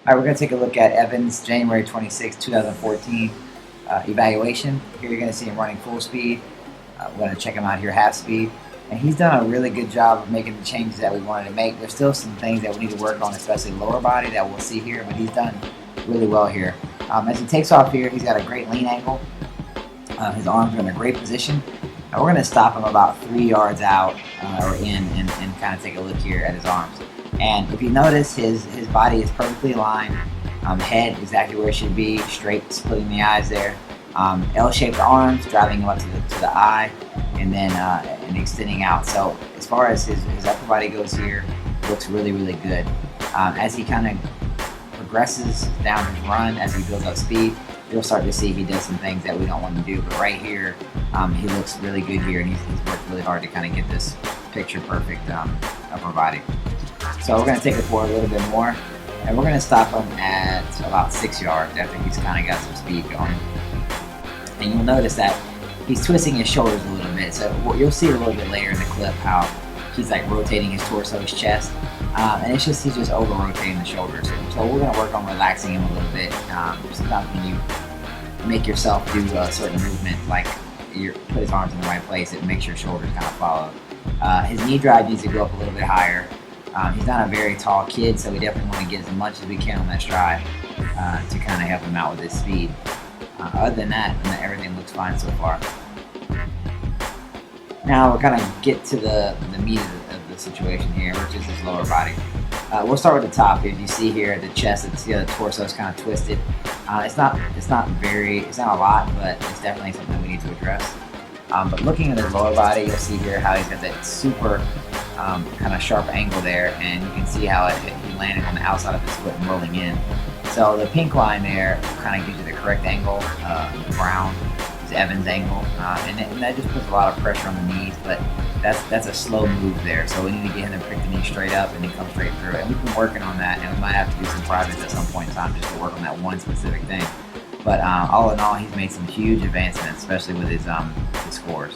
All right, we're going to take a look at Evan's January 26, 2014 evaluation. Here you're going to see him running full speed. We're going to check him out here half speed. And he's done a really good job of making the changes that we wanted to make. There's still some things that we need to work on, especially lower body that we'll see here, but he's done really well here. As he takes off here, he's got a great lean angle. His arms are in a great position. We're going to stop him about 3 yards out or in and kind of take a look here at his arms. And if you notice, his body is perfectly aligned, head exactly where it should be, straight, splitting the eyes there. L-shaped arms, driving him up to the eye, and then and extending out. So as far as his upper body goes here, it looks really, really good. As he kind of progresses down his run, as he builds up speed, you'll start to see he does some things that we don't want to do. But right here, he looks really good here, and he's worked really hard to kind of get this picture perfect upper body. So we're going to take it forward a little bit more, and we're going to stop him at about 6 yards after he's kind of got some speed going. And you'll notice that he's twisting his shoulders a little bit. So you'll see a little bit later in the clip how he's like rotating his torso, his chest, and he's just over rotating the shoulders. So we're going to work on relaxing him a little bit. Sometimes when you make yourself do a certain movement, like you put his arms in the right place, it makes your shoulders kind of follow. His knee drive needs to go up a little bit higher. He's not a very tall kid, so we definitely want to get as much as we can on that stride to kind of help him out with his speed. Other than that, everything looks fine so far. Now we're kind of get to the meat of the situation here, which is his lower body. We'll start with the top. As you see here, the chest, the torso is kind of twisted. It's not a lot, but it's definitely something we need to address. But looking at his lower body, you'll see here how he's got that super kind of sharp angle there, and you can see how he landed on the outside of his foot and rolling in. So the pink line there kind of gives you the correct angle. The brown is Evan's angle, and that just puts a lot of pressure on the knees, but that's a slow move there. So we need to get him to pick the knee straight up and then come straight through. And we've been working on that, and we might have to do some privates at some point in time just to work on that one specific thing. But all in all, he's made some huge advancements, especially with his scores.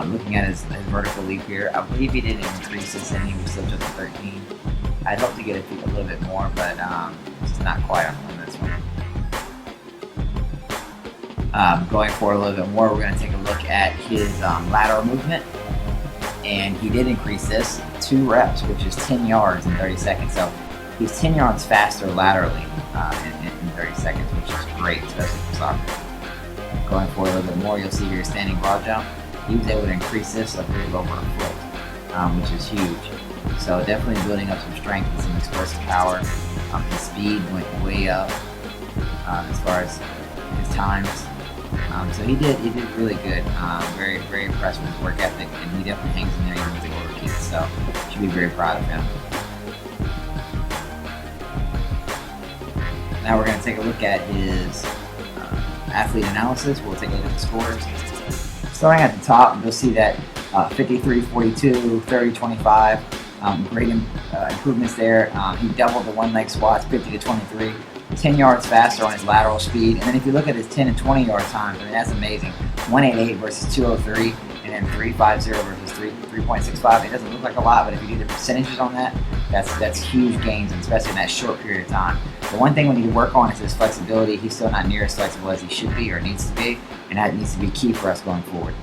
Looking at his vertical leap here, I believe he didn't increase this, and he was still just a 13. I'd hope to get it a little bit more, but it's not quite on this one. Going forward a little bit more, we're going to take a look at his lateral movement, and he did increase this 2 reps, which is 10 yards in 30 seconds. So he's 10 yards faster laterally in 30 seconds, which is great, especially for soccer. Going forward a little bit more, you'll see here standing bar jump. He was able to increase this a little over a foot, which is huge. So definitely building up some strength and some explosive power. His speed went way up as far as his times. So he did really good. Very, very impressed with his work ethic, and he definitely hangs in there even with the older kids. So should be very proud of him. Now we're going to take a look at his athlete analysis. We'll take a look at the scores. Starting at the top, you'll see that 53, 42, 30, 25. Great improvements there. He doubled the one leg squats, 50 to 23. 10 yards faster on his lateral speed. And then if you look at his 10 and 20 yard times, I mean, that's amazing. 188 versus 203, and then 350 versus 3.65. It doesn't look like a lot, but if you do the percentages on that, that's huge gains, and especially in that short period of time. The one thing we need to work on is his flexibility. He's still not near as flexible as he should be or needs to be, and that needs to be key for us going forward.